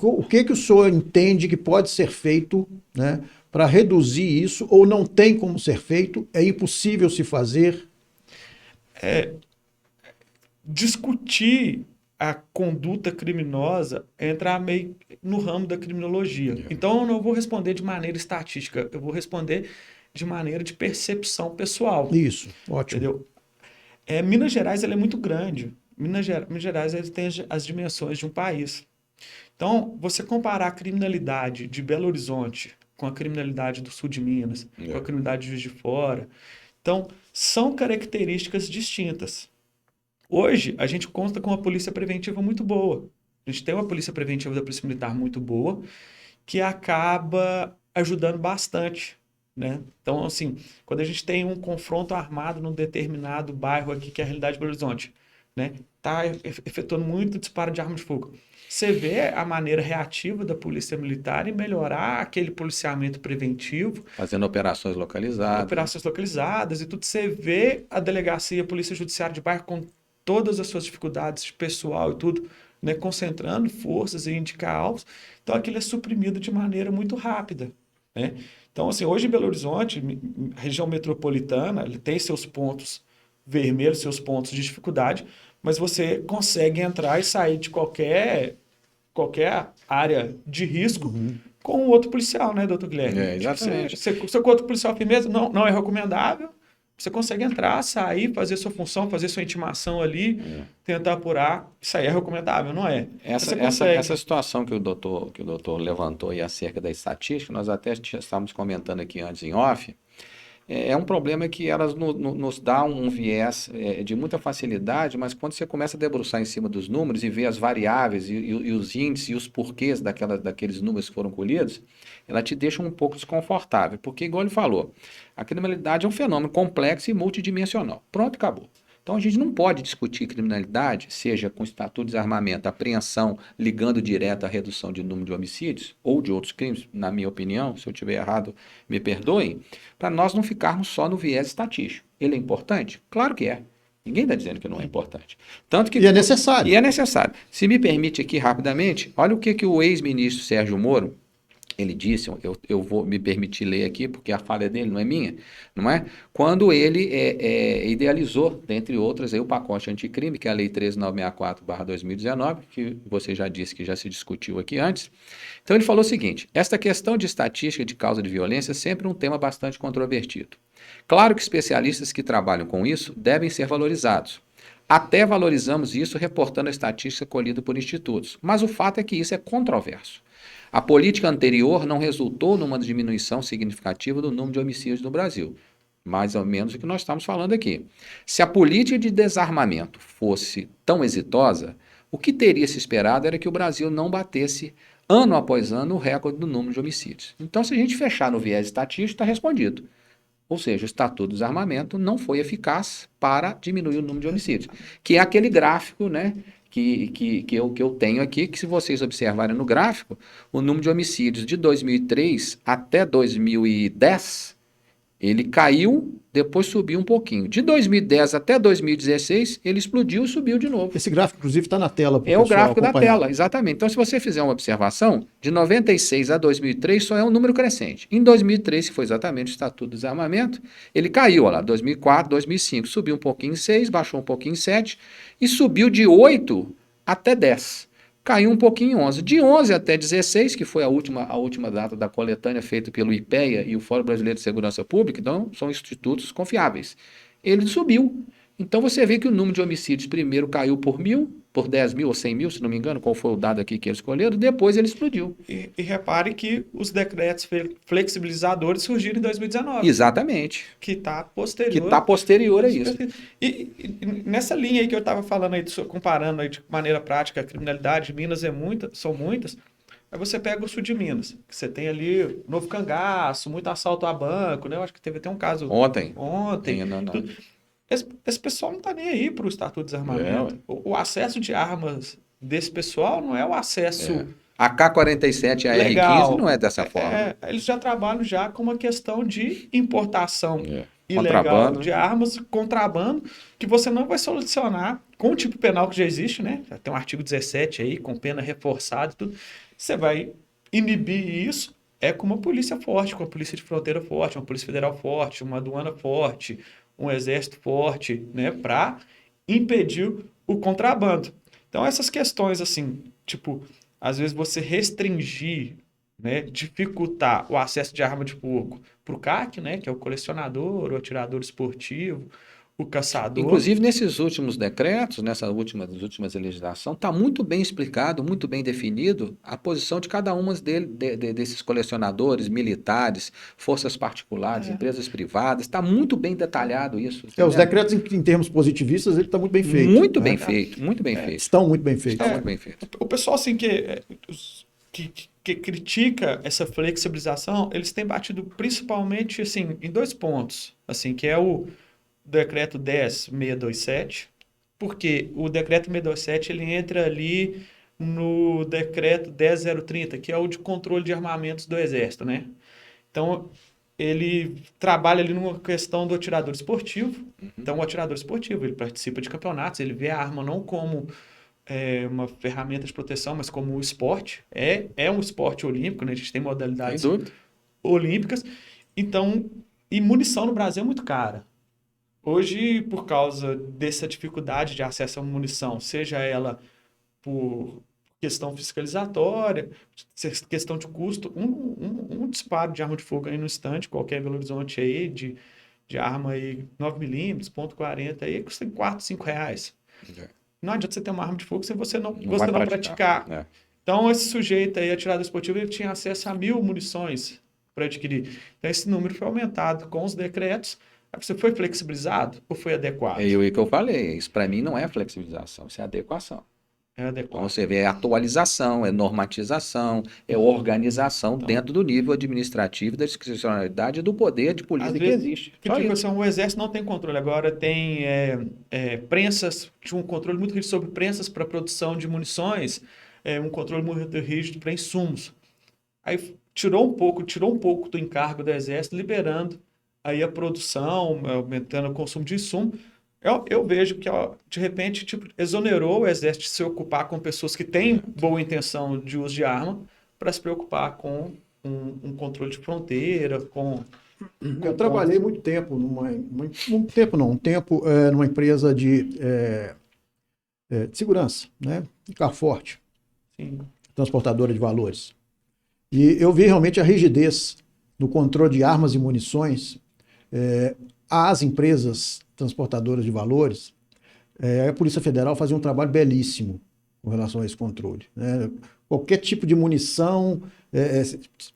O que o senhor entende que pode ser feito, né, para reduzir isso, ou não tem como ser feito, é impossível se fazer? Discutir a conduta criminosa entra meio no ramo da criminologia. Então, eu não vou responder de maneira estatística, eu vou responder de maneira de percepção pessoal. Isso, ótimo. Entendeu? Minas Gerais ela é muito grande. Minas Gerais ela tem as dimensões de um país. Então, você comparar a criminalidade de Belo Horizonte com a criminalidade do sul de Minas, com a criminalidade de Juiz de Fora, então, são características distintas. Hoje, a gente conta com uma polícia preventiva muito boa. A gente tem uma polícia preventiva da Polícia Militar muito boa, que acaba ajudando bastante, né? Então, assim, quando a gente tem um confronto armado num determinado bairro aqui, que é a realidade de Belo Horizonte, né? Está efetuando muito disparo de arma de fogo. Você vê a maneira reativa da polícia militar em melhorar aquele policiamento preventivo, Fazendo operações localizadas e tudo. Você vê a delegacia, a polícia judiciária de bairro com todas as suas dificuldades de pessoal e tudo, né, concentrando forças e indicar alvos. Então aquilo é suprimido de maneira muito rápida, né? Então, assim, hoje em Belo Horizonte, região metropolitana, ele tem seus pontos vermelhos, seus pontos de dificuldade, mas você consegue entrar e sair de qualquer área de risco com o outro policial, né, doutor Guilherme? Exatamente. Você com outro policial firmeza, não é recomendável. Você consegue entrar, sair, fazer sua função, fazer sua intimação ali, tentar apurar. Isso aí é recomendável, não é? Essa situação que o doutor levantou aí acerca da estatística, nós até estávamos comentando aqui antes em off, é um problema que elas nos dá um viés de muita facilidade, mas quando você começa a debruçar em cima dos números e ver as variáveis e os índices e os porquês daqueles números que foram colhidos, ela te deixa um pouco desconfortável, porque, igual ele falou, a criminalidade é um fenômeno complexo e multidimensional. Pronto, acabou. Então a gente não pode discutir criminalidade, seja com estatuto de desarmamento, apreensão, ligando direto à redução de número de homicídios ou de outros crimes, na minha opinião, se eu estiver errado, me perdoem, para nós não ficarmos só no viés estatístico. Ele é importante? Claro que é. Ninguém está dizendo que não é importante. E é necessário. E é necessário. Se me permite aqui rapidamente, olha o que o ex-ministro Sérgio Moro, ele disse, eu vou me permitir ler aqui, porque a fala é dele, não é minha, não é? Quando ele idealizou, dentre outras, aí, o pacote anticrime, que é a Lei 13.964/2019, que você já disse que já se discutiu aqui antes. Então ele falou o seguinte: esta questão de estatística de causa de violência é sempre um tema bastante controvertido. Claro que especialistas que trabalham com isso devem ser valorizados. Até valorizamos isso reportando a estatística colhida por institutos, mas o fato é que isso é controverso. A política anterior não resultou numa diminuição significativa do número de homicídios no Brasil, mais ou menos o que nós estamos falando aqui. Se a política de desarmamento fosse tão exitosa, o que teria se esperado era que o Brasil não batesse, ano após ano, o recorde do número de homicídios. Então, se a gente fechar no viés estatístico, está respondido. Ou seja, o Estatuto do Desarmamento não foi eficaz para diminuir o número de homicídios, que é aquele gráfico, né, que eu tenho aqui, que se vocês observarem no gráfico, o número de homicídios de 2003 até 2010, ele caiu, depois subiu um pouquinho. De 2010 até 2016, ele explodiu e subiu de novo. Esse gráfico, inclusive, está na tela. É o gráfico da tela, exatamente. Então, se você fizer uma observação, de 96 a 2003 só é um número crescente. Em 2003, que foi exatamente o Estatuto do Desarmamento, ele caiu, olha lá, 2004, 2005, subiu um pouquinho em 6, baixou um pouquinho em 7, e subiu de 8 até 10. Caiu um pouquinho em 11. De 11 até 16, que foi a última data da coletânea feita pelo IPEA e o Fórum Brasileiro de Segurança Pública, então são institutos confiáveis. Ele subiu. Então você vê que o número de homicídios primeiro caiu por 1.000, por 10.000 ou 100.000, se não me engano, qual foi o dado aqui que eles escolheram, depois ele explodiu. E repare que os decretos flexibilizadores surgiram em 2019. Exatamente. Que está posterior a isso. E nessa linha aí que eu estava falando, aí, comparando aí de maneira prática, a criminalidade em Minas são muitas. Aí você pega o sul de Minas, que você tem ali Novo Cangaço, muito assalto a banco, né? Eu acho que teve até um caso ontem. Esse pessoal não está nem aí para o Estatuto de Desarmamento. O acesso de armas desse pessoal não é o acesso... A K-47 e a R-15 não é dessa forma. Eles já trabalham já com uma questão de importação ilegal de armas, contrabando, que você não vai solucionar com o tipo penal que já existe, né? Já tem um artigo 17 aí, com pena reforçada e tudo. Você vai inibir isso com uma polícia forte, com uma polícia de fronteira forte, uma polícia federal forte, uma aduana forte, um exército forte, né, para impedir o contrabando. Então, essas questões, assim, tipo, às vezes você restringir, né, dificultar o acesso de arma de fogo para o CAC, né, que é o colecionador, o atirador esportivo, o caçador. Inclusive, nesses últimos decretos, nessas últimas legislações, está muito bem explicado, muito bem definido a posição de cada um desses colecionadores, militares, forças particulares, empresas privadas. Está muito bem detalhado isso. Os decretos, em termos positivistas, ele está muito bem feito. Muito bem feito, muito bem feito. Estão muito bem feitos. Muito bem feito. O pessoal, assim, que critica essa flexibilização, eles têm batido principalmente, assim, em dois pontos, assim, que é o Decreto 10.627, Porque o decreto 627 ele entra ali no decreto 10030, que é o de controle de armamentos do Exército, né? Então, ele trabalha ali numa questão do atirador esportivo. Então, o atirador esportivo, ele participa de campeonatos, ele vê a arma não como uma ferramenta de proteção, mas como um esporte. É um esporte olímpico, né? A gente tem modalidades Sem dúvida. olímpicas. Então, e munição no Brasil é muito cara. Hoje, por causa dessa dificuldade de acesso à munição, seja ela por questão fiscalizatória, questão de custo, um disparo de arma de fogo aí no estande, qualquer Belo Horizonte aí, de arma aí 9mm, .40 aí, custa R$4, R$5. Não adianta você ter uma arma de fogo se você não praticar. É. Então, esse sujeito aí, atirador esportivo, ele tinha acesso a 1.000 munições para adquirir. Então, esse número foi aumentado com os decretos. Você foi flexibilizado ou foi adequado? É o que eu falei. Isso para mim não é flexibilização, isso é adequação. É adequado. Então você vê, é atualização, é normatização, é organização dentro do nível administrativo, da discricionalidade e do poder de polícia que existe. O Exército não tem controle. Agora tem prensas, tinha um controle muito rígido sobre prensas para produção de munições, um controle muito rígido para insumos. Aí tirou um pouco do encargo do Exército, liberando aí a produção, aumentando o consumo de insumo. Eu vejo que, de repente, exonerou o Exército de se ocupar com pessoas que têm boa intenção de uso de arma para se preocupar com um controle de fronteira, Eu trabalhei muito tempo numa empresa de segurança, né? Carforte, Sim. transportadora de valores. E eu vi realmente a rigidez no controle de armas e munições. As empresas transportadoras de valores, a Polícia Federal fazia um trabalho belíssimo com relação a esse controle, né? Qualquer tipo de munição,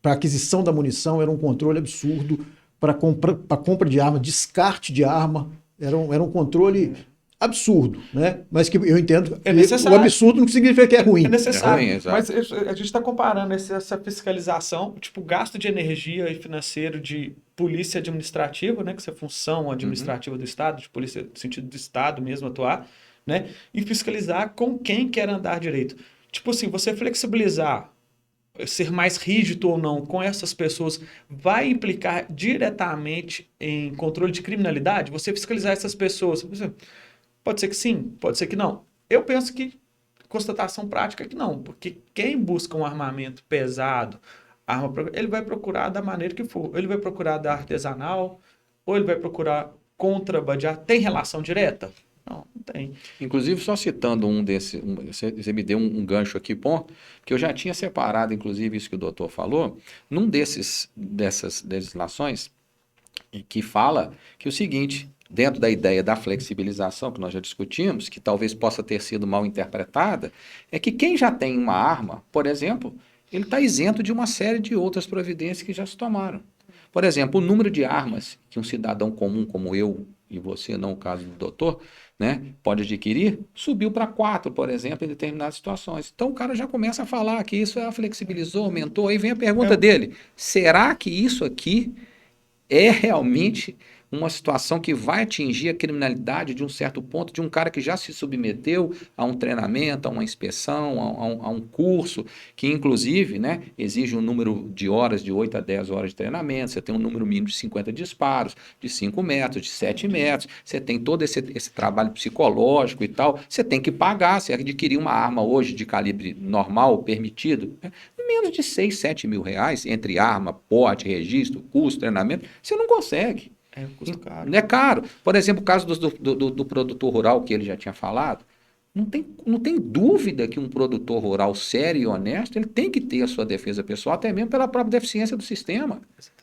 para aquisição da munição, era um controle absurdo. Para compra de arma, descarte de arma, era um controle absurdo, né? Mas que eu entendo que o absurdo não significa que é ruim. É necessário, É ruim, mas a gente está comparando essa fiscalização, tipo gasto de energia e financeiro de polícia administrativa, né, que isso é função administrativa do Estado, de polícia no sentido do Estado mesmo atuar, né, e fiscalizar com quem quer andar direito. Tipo assim, você flexibilizar, ser mais rígido ou não com essas pessoas vai implicar diretamente em controle de criminalidade? Você fiscalizar essas pessoas, pode ser que sim, pode ser que não. Eu penso que constatação prática é que não, porque quem busca um armamento pesado, ele vai procurar da maneira que for. Ele vai procurar da artesanal, ou ele vai procurar contrabandear. Tem relação direta? Não tem. Inclusive, só citando você me deu um gancho aqui, bom, que eu já tinha separado, inclusive, isso que o doutor falou, dessas legislações, que fala que o seguinte, dentro da ideia da flexibilização, que nós já discutimos, que talvez possa ter sido mal interpretada, é que quem já tem uma arma, por exemplo, ele está isento de uma série de outras providências que já se tomaram. Por exemplo, o número de armas que um cidadão comum como eu e você, não o caso do doutor, né, pode adquirir, subiu para 4, por exemplo, em determinadas situações. Então o cara já começa a falar que isso flexibilizou, aumentou, aí vem a pergunta dele, será que isso aqui é realmente uma situação que vai atingir a criminalidade de um certo ponto, de um cara que já se submeteu a um treinamento, a uma inspeção, a um curso, que inclusive, né, exige um número de horas, de 8 a 10 horas de treinamento, você tem um número mínimo de 50 disparos, de 5 metros, de 7 metros, você tem todo esse trabalho psicológico e tal, você tem que pagar, você adquirir uma arma hoje de calibre normal, permitido, né, menos de 6, 7 mil reais, entre arma, porte, registro, custo, treinamento, você não consegue. Custo caro. É caro. Por exemplo, o caso do produtor rural, que ele já tinha falado, não tem dúvida que um produtor rural sério e honesto, ele tem que ter a sua defesa pessoal, até mesmo pela própria deficiência do sistema.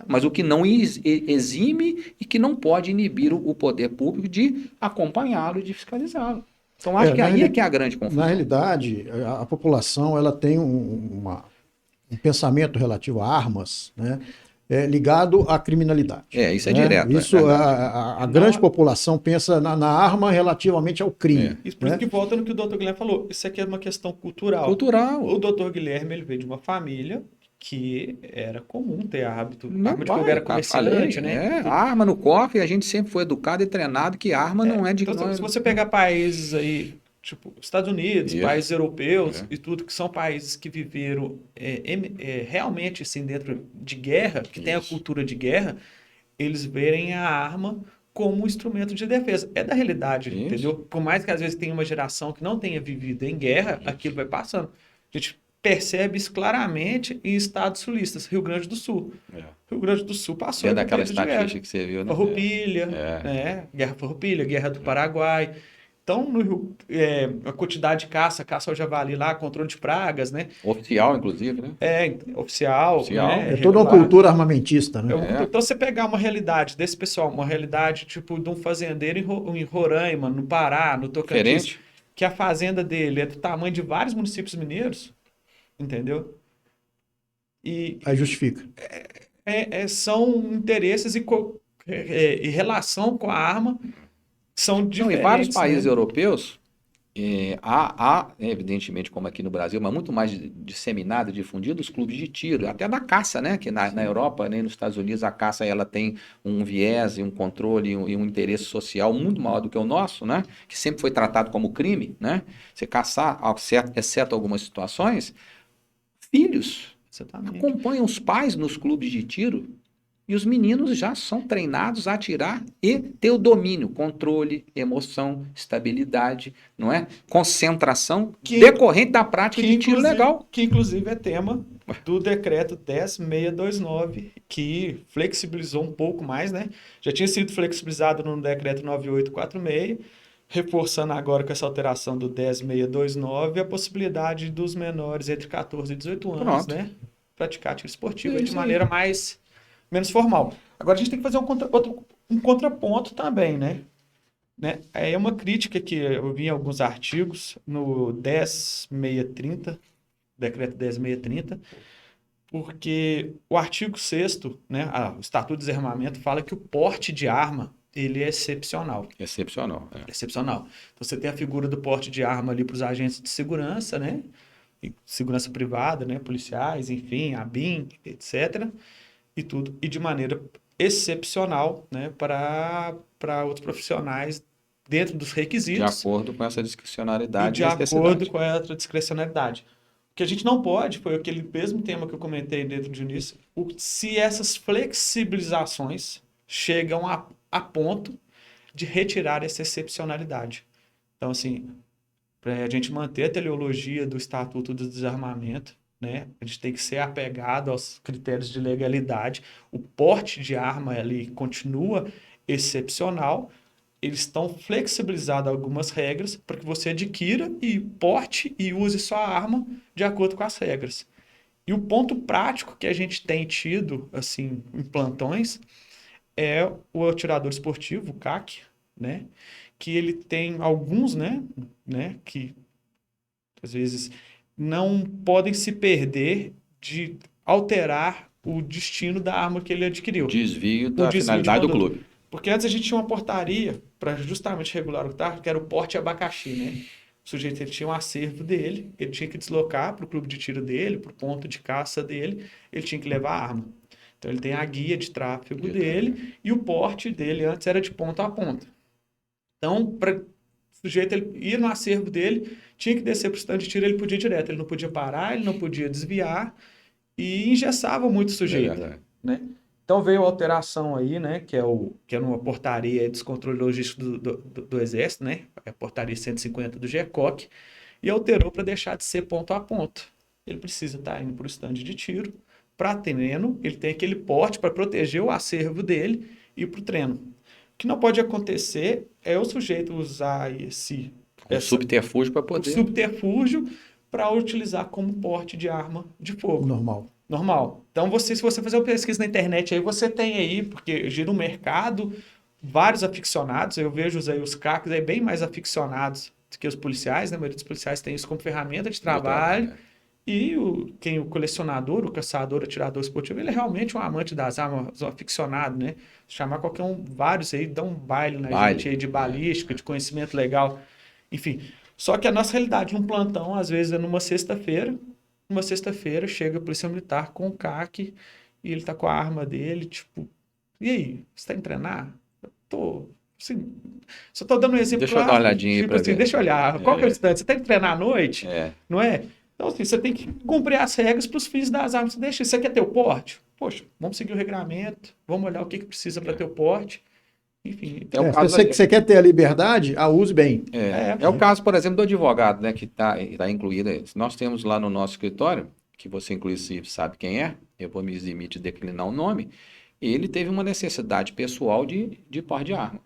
Mas o que não exime e que não pode inibir o poder público de acompanhá-lo e de fiscalizá-lo. Então, acho que aí é que é a grande confusão. Na realidade, a população ela tem um pensamento relativo a armas, né? Ligado à criminalidade. Isso é direto. Isso, a grande população pensa na arma relativamente ao crime. Isso por isso que volta no que o doutor Guilherme falou. Isso aqui é uma questão cultural. Cultural. O doutor Guilherme ele veio de uma família que era comum ter hábito. Meu Arma de fogo pai, era cara, comerciante, falei, né? arma no cofre, a gente sempre foi educado e treinado que arma não é de... Então, não é- se você pegar países aí, tipo Estados Unidos, Isso. países europeus É. e tudo, que são países que viveram realmente assim dentro de guerra, que tem a Isso. cultura de guerra, eles verem a arma como um instrumento de defesa. É da realidade, Isso. entendeu? Por mais que às vezes tenha uma geração que não tenha vivido em guerra, aquilo vai passando. A gente percebe isso claramente em estados sulistas, Rio Grande do Sul. É. Rio Grande do Sul passou Dentro por daquela período de guerra. estatística que você viu, né? Farroupilha, É. né? Guerra Farroupilha, Guerra do Paraguai. Então, no Rio, a quantidade de caça ao javali lá, controle de pragas, né? Oficial, inclusive, né? Oficial, Oficial. né? É toda uma Regular. cultura armamentista, né? Então, você pegar uma realidade desse pessoal, uma realidade tipo de um fazendeiro em Roraima, no Pará, no Tocantins, Diferente. que a fazenda dele é do tamanho de vários municípios mineiros, entendeu? E Aí justifica. são interesses e relação com a arma são Não, diferentes. em vários países né? europeus, há, evidentemente, como aqui no Brasil, mas muito mais disseminado e difundido, os clubes de tiro, até da caça, né? Que na Europa, né, nos Estados Unidos, a caça ela tem um viés e um controle e um interesse social muito maior do que o nosso, né? Que sempre foi tratado como crime, né? Você caçar, exceto algumas situações, filhos Exatamente. acompanham os pais nos clubes de tiro. E os meninos já são treinados a atirar e ter o domínio, controle, emoção, estabilidade, não é? Concentração decorrente da prática de tiro legal. Que inclusive é tema do decreto 10.629, que flexibilizou um pouco mais, né? Já tinha sido flexibilizado no decreto 9846, reforçando agora com essa alteração do 10.629 a possibilidade dos menores entre 14 e 18 anos, Pronto. né? Praticar tiro esportivo É de isso maneira menos formal. Agora a gente tem que fazer um contraponto também, né? É uma crítica que eu vi em alguns artigos no 10.630, decreto 10.630, porque o artigo 6º, né, o Estatuto de Desarmamento fala que o porte de arma ele é excepcional. Excepcional. Excepcional. Então você tem a figura do porte de arma ali para os agentes de segurança, né? Segurança privada, né? Policiais, enfim, ABIN, etc. E tudo. E de maneira excepcional, né? Para outros profissionais dentro dos De requisitos. acordo com essa discricionariedade E de acordo com essa discricionariedade. O que a gente não pode, foi aquele mesmo tema que eu comentei dentro do início, se essas flexibilizações chegam a ponto de retirar essa excepcionalidade. Então, assim, para a gente manter a teleologia do Estatuto do Desarmamento, né, a gente tem que ser apegado aos critérios de legalidade. O porte de arma ali continua excepcional. Eles estão flexibilizando algumas regras para que você adquira e porte e use sua arma de acordo com as regras. E o ponto prático que a gente tem tido assim em plantões é o atirador esportivo, o CAC, né? Que ele tem alguns, né? Que às vezes não podem se perder de alterar o destino da arma que ele adquiriu. desvio da desvio de finalidade do conduta. clube. Porque antes a gente tinha uma portaria para justamente regular o tráfico, que era o porte abacaxi, né? O sujeito ele tinha um acervo dele, ele tinha que deslocar para o clube de tiro dele, para o ponto de caça dele, ele tinha que levar a arma. Então ele tem a guia de tráfego dele e o porte dele antes era de ponta a ponta. Então, para o sujeito ele ir no acervo dele, tinha que descer para o stand de tiro, ele podia ir direto, ele não podia parar, ele não podia desviar e engessava muito o sujeito, né? Então veio a alteração aí, né, que é numa portaria dos controles logísticos do Exército, né, a portaria 150 do GECOC, e alterou para deixar de ser ponto a ponto. Ele precisa estar indo para o stand de tiro, para treino, ele tem aquele porte para proteger o acervo dele e ir para o treino. O que não pode acontecer é o sujeito usar subterfúgio para poder... subterfúgio para utilizar como porte de arma de fogo. Normal. Então, se você fazer uma pesquisa na internet, aí você tem aí, porque gira um mercado, vários aficionados, eu vejo aí os CACs aí bem mais aficionados do que os policiais, né? A maioria dos policiais tem isso como ferramenta de trabalho, e o colecionador, o caçador, o atirador esportivo, ele é realmente um amante das armas, um aficionado, né? Chamar qualquer vários aí, dá um baile na gente aí de balística, de conhecimento legal, enfim. Só que a nossa realidade num plantão, às vezes, é numa sexta-feira, Uma sexta-feira chega a polícia militar com o CAC e ele tá com a arma dele, tipo, e aí, você tá indo treinar? Eu tô, assim, só tô dando um exemplo Deixa eu dar uma olhadinha aí tipo pra assim, ver. deixa eu olhar, qual que é o instante? Você tá indo treinar à noite? É. Não é? Então, assim, você tem que cumprir as regras para os fins das armas. Deixa, você quer ter o porte? Poxa, vamos seguir o regramento, vamos olhar o que precisa para ter o porte. Enfim. É o Se caso você quer ter a liberdade, a use bem. É o caso, por exemplo, do advogado, né, que está incluído aí. Nós temos lá no nosso escritório, que você inclusive sabe quem é, eu vou me eximir de declinar o nome, ele teve uma necessidade pessoal de porte de arma.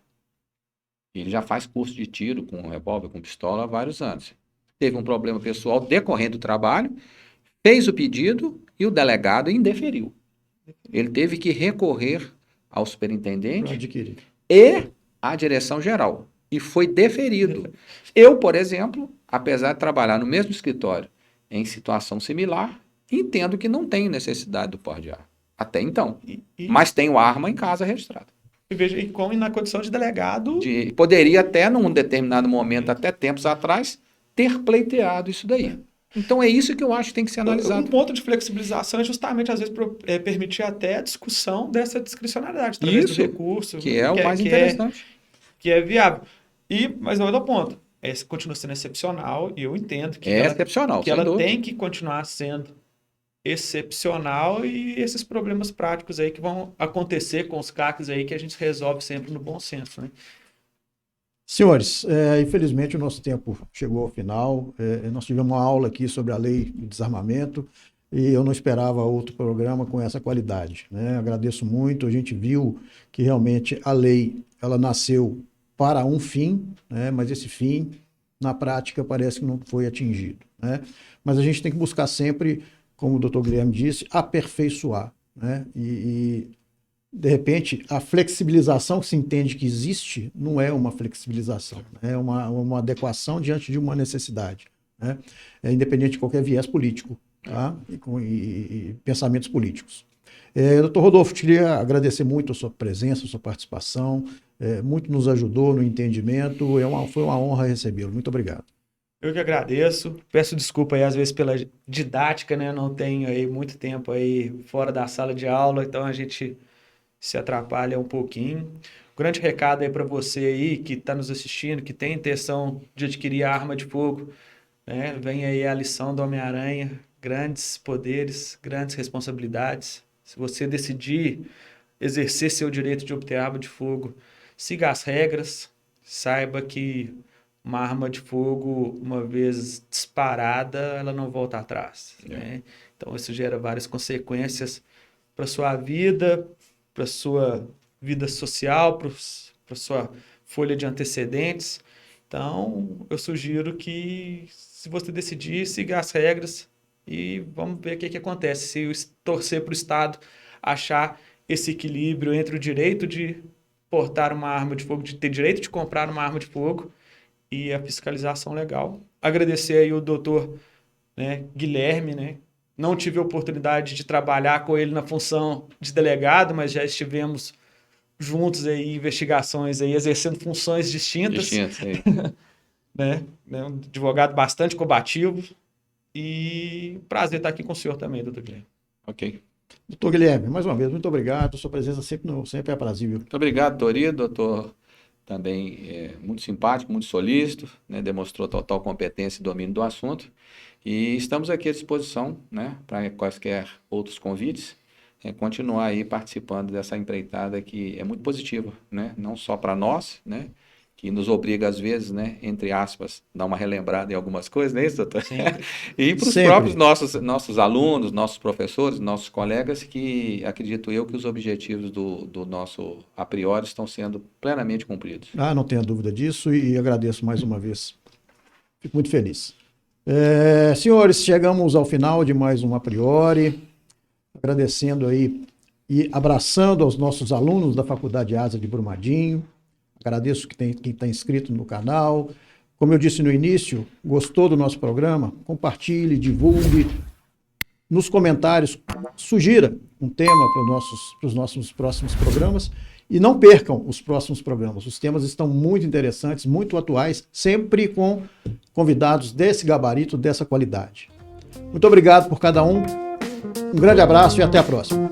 Ele já faz curso de tiro com revólver, com pistola há vários anos. Teve um problema pessoal decorrente do trabalho, fez o pedido e o delegado indeferiu. Ele teve que recorrer ao superintendente Para adquirir. e à direção geral. E foi deferido. Eu, por exemplo, apesar de trabalhar no mesmo escritório, em situação similar, entendo que não tenho necessidade do porte de arma. Até então. Mas tenho arma em casa registrada. E veja, e como na condição de delegado... Poderia até, num determinado momento, até tempos atrás, ter pleiteado isso daí. Então é isso que eu acho que tem que ser Um analisado. ponto de flexibilização é justamente, às vezes, permitir até a discussão dessa discricionalidade, através do Isso, recurso. que é o mais interessante. Que é viável. Mas não é o ponto. Esse continua sendo excepcional e eu entendo que É excepcional, que sem ela dúvida. tem que continuar sendo excepcional e esses problemas práticos aí que vão acontecer com os CACs aí que a gente resolve sempre no bom senso, né? Senhores, infelizmente o nosso tempo chegou ao final. Nós tivemos uma aula aqui sobre a lei de desarmamento e eu não esperava outro programa com essa qualidade, né? Agradeço muito. A gente viu que realmente a lei ela nasceu para um fim, né? Mas esse fim, na prática, parece que não foi atingido, né? Mas a gente tem que buscar sempre, como o doutor Guilherme disse, aperfeiçoar, né? De repente, a flexibilização que se entende que existe não é uma flexibilização, é uma adequação diante de uma necessidade, né? Independente de qualquer viés político, tá? E pensamentos políticos. Doutor Rodolfo, queria agradecer muito a sua presença, a sua participação, muito nos ajudou no entendimento, foi uma honra recebê-lo. Muito obrigado. Eu que agradeço, peço desculpa aí às vezes pela didática, né? Não tenho aí muito tempo aí fora da sala de aula, então a gente se atrapalha um pouquinho. Grande recado aí para você aí que está nos assistindo, que tem intenção de adquirir a arma de fogo, né? Vem aí a lição do Homem-Aranha, grandes poderes, grandes responsabilidades. Se você decidir exercer seu direito de obter arma de fogo, siga as regras, saiba que uma arma de fogo, uma vez disparada, ela não volta atrás, né? Então isso gera várias consequências para sua vida, para sua vida social, para sua folha de antecedentes. Então, eu sugiro que, se você decidir, siga as regras e vamos ver o que acontece. Se torcer para o Estado achar esse equilíbrio entre o direito de portar uma arma de fogo, de ter direito de comprar uma arma de fogo e a fiscalização legal. Agradecer aí o doutor, né, Guilherme, né? Não tive a oportunidade de trabalhar com ele na função de delegado, mas já estivemos juntos aí em investigações aí, exercendo funções distintas. Né? Um advogado bastante combativo. E prazer estar aqui com o senhor também, doutor Guilherme. Ok. Doutor Guilherme, mais uma vez, muito obrigado. Sua presença sempre é aprazível. Muito obrigado, Torido, doutor. Também muito simpático, muito solícito, né? Demonstrou total competência e domínio do assunto. E estamos aqui à disposição, né, para quaisquer outros convites, continuar aí participando dessa empreitada que é muito positiva, né, não só para nós, né, que nos obriga às vezes, né, entre aspas, dar uma relembrada em algumas coisas, não é isso, doutor? E para os próprios nossos alunos, nossos professores, nossos colegas, que acredito eu que os objetivos do nosso a priori estão sendo plenamente cumpridos. Não tenha dúvida disso e agradeço mais uma vez. Fico muito feliz. Senhores, chegamos ao final de mais um A Priori, agradecendo aí e abraçando aos nossos alunos da Faculdade Asa de Brumadinho. Agradeço quem está inscrito no canal. Como eu disse no início, gostou do nosso programa? Compartilhe, divulgue. Nos comentários, sugira um tema para os nossos próximos programas. E não percam os próximos programas. Os temas estão muito interessantes, muito atuais, sempre com convidados desse gabarito, dessa qualidade. Muito obrigado por cada um. Um grande abraço e até a próxima.